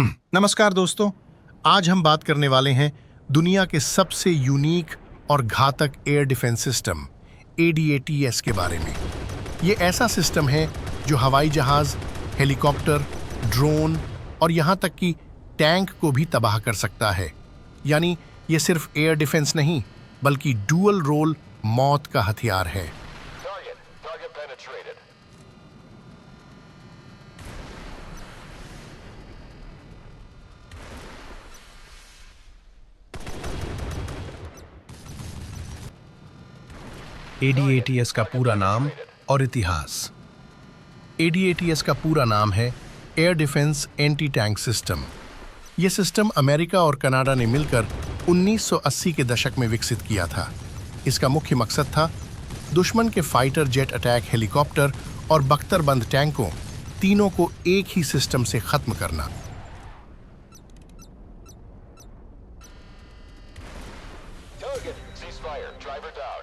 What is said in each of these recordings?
नमस्कार दोस्तों। आज हम बात करने वाले हैं दुनिया के सबसे यूनिक और घातक एयर डिफेंस सिस्टम ADATS के बारे में। ये ऐसा सिस्टम है जो हवाई जहाज, हेलीकॉप्टर, ड्रोन और यहाँ तक कि टैंक को भी तबाह कर सकता है। यानी ये सिर्फ एयर डिफेंस नहीं बल्कि डुअल रोल मौत का हथियार है। Target penetrated. ADATS का पूरा नाम और इतिहास। ADATS का पूरा नाम है air defence anti tank system. ये सिस्टम अमेरिका और कनाडा ने मिलकर 1980 के दशक में विकसित किया था। इसका मुख्य मकसद था दुश्मन के फाइटर जेट अटैक हेलीकॉप्टर और बख्तरबंद टैंकों तीनों को एक ही सिस्टम से खत्म करना। Target, ceasefire. Driver down.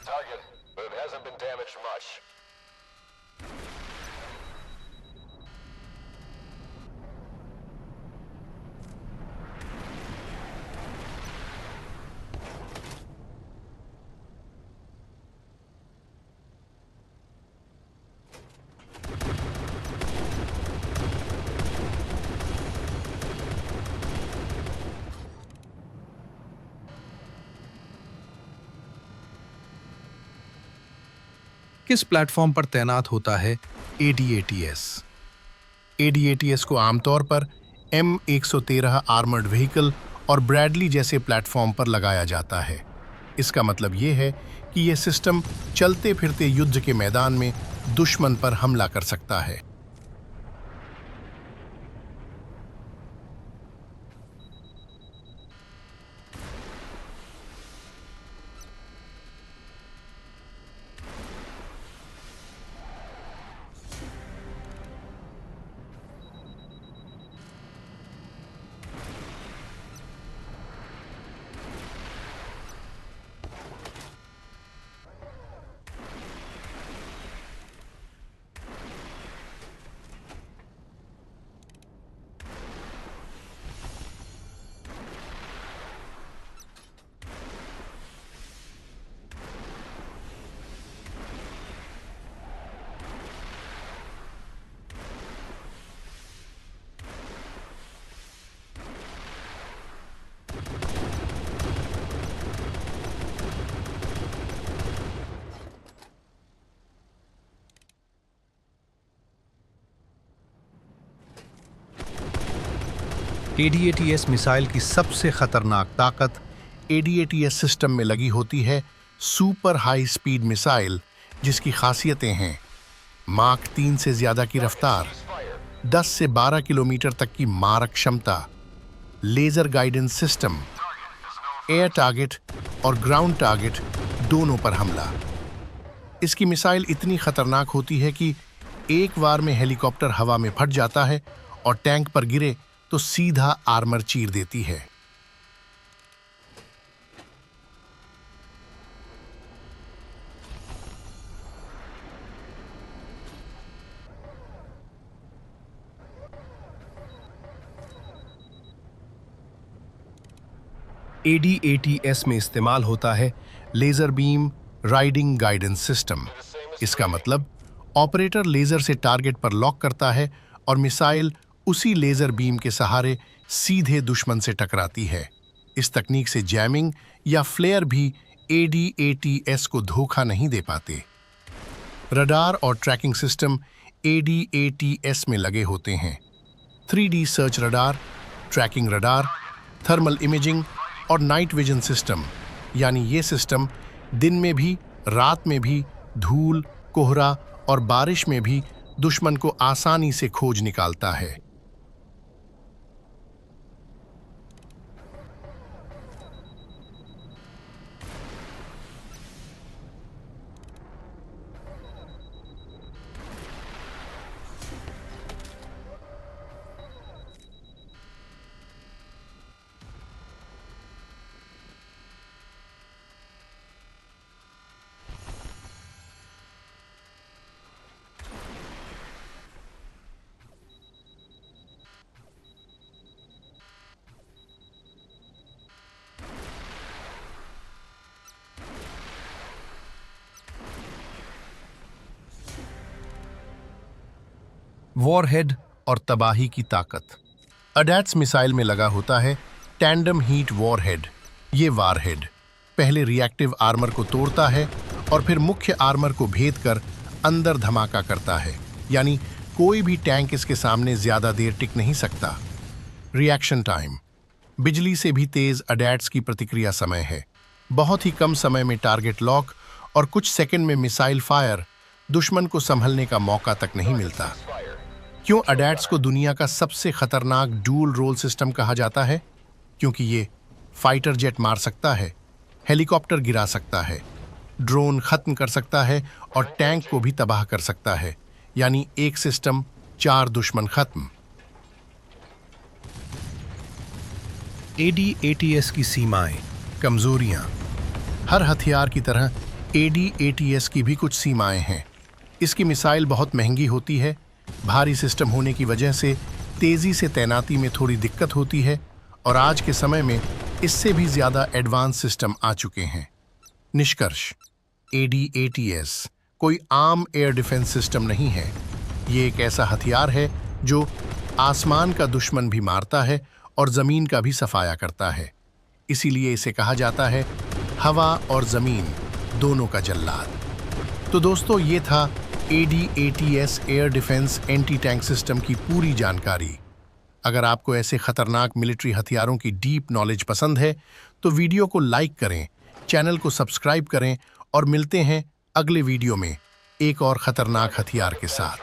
Target, but it hasn't been damaged much. किस प्लेटफॉर्म पर तैनात होता है ADATS? ADATS को आमतौर पर M113 आर्मर्ड व्हीकल और ब्रैडली जैसे प्लेटफॉर्म पर लगाया जाता है। इसका मतलब ये है कि यह सिस्टम चलते फिरते युद्ध के मैदान में दुश्मन पर हमला कर सकता है। ADATS मिसाइल की सबसे खतरनाक ताकत ADATS सिस्टम में लगी होती है सुपर हाई स्पीड मिसाइल, जिसकी खासियतें हैं माक 3 से ज्यादा की रफ्तार, 10 से 12 किलोमीटर तक की मारक क्षमता, laser guidance system, air target और ग्राउंड टारगेट दोनों पर हमला। इसकी मिसाइल इतनी खतरनाक होती है कि एक बार में हेलीकॉप्टर हवा में फट जाता है और टैंक पर गिरे तो सीधा आर्मर चीर देती है। ADATS में इस्तेमाल होता है laser beam riding guidance system. इसका मतलब ऑपरेटर लेजर से टारगेट पर लॉक करता है और मिसाइल उसी लेजर बीम के सहारे सीधे दुश्मन से टकराती है। इस तकनीक से जैमिंग या फ्लेयर भी ADATS को धोखा नहीं दे पाते। रडार और ट्रैकिंग सिस्टम ADATS में लगे होते हैं। 3D search radar, tracking radar, thermal imaging और नाइट विजन सिस्टम, यानी ये सिस्टम दिन में भी, रात में भी, धूल, कोहरा और बारिश में भी दुश्मन को आसानी से खोज निकालता है। वॉरहेड और तबाही की ताकत। अडैट्स मिसाइल में लगा होता है टैंडम हीट वॉरहेड। ये वारहेड पहले रिएक्टिव आर्मर को तोड़ता है और फिर मुख्य आर्मर को भेद कर अंदर धमाका करता है, यानी कोई भी टैंक इसके सामने ज्यादा देर टिक नहीं सकता। रिएक्शन टाइम बिजली से भी तेज अडैट्स की प्रतिक्रिया समय है। बहुत ही कम समय में टारगेट लॉक और कुछ सेकंड में मिसाइल फायर, दुश्मन को संभलने का मौका तक नहीं मिलता। Fire. क्यों अडैट्स को दुनिया का सबसे खतरनाक डुअल रोल सिस्टम कहा जाता है? क्योंकि ये फाइटर जेट मार सकता है, हेलीकॉप्टर गिरा सकता है, ड्रोन खत्म कर सकता है और टैंक को भी तबाह कर सकता है, यानी एक सिस्टम 4 दुश्मन खत्म। AD/ATS की सीमाएं, कमजोरियां। हर हथियार की तरह AD/ATS की भी कुछ सीमाएं हैं। इसकी मिसाइल बहुत महंगी होती है, भारी सिस्टम होने की वजह से तेजी से तैनाती में थोड़ी दिक्कत होती है और आज के समय में इससे भी ज्यादा एडवांस सिस्टम आ चुके हैं। निष्कर्ष, AD/ATS कोई आम एयर डिफेंस सिस्टम नहीं है। ये एक ऐसा हथियार है जो आसमान का दुश्मन भी मारता है और जमीन का भी सफाया करता है। इसीलिए इसे कहा जाता है हवा और जमीन दोनों का जल्लाद। तो दोस्तों, ये था AD/ATS air defence anti tank system की पूरी जानकारी। अगर आपको ऐसे खतरनाक मिलिट्री हथियारों की डीप नॉलेज पसंद है तो वीडियो को लाइक करें, चैनल को सब्सक्राइब करें और मिलते हैं अगले वीडियो में एक और खतरनाक हथियार के साथ।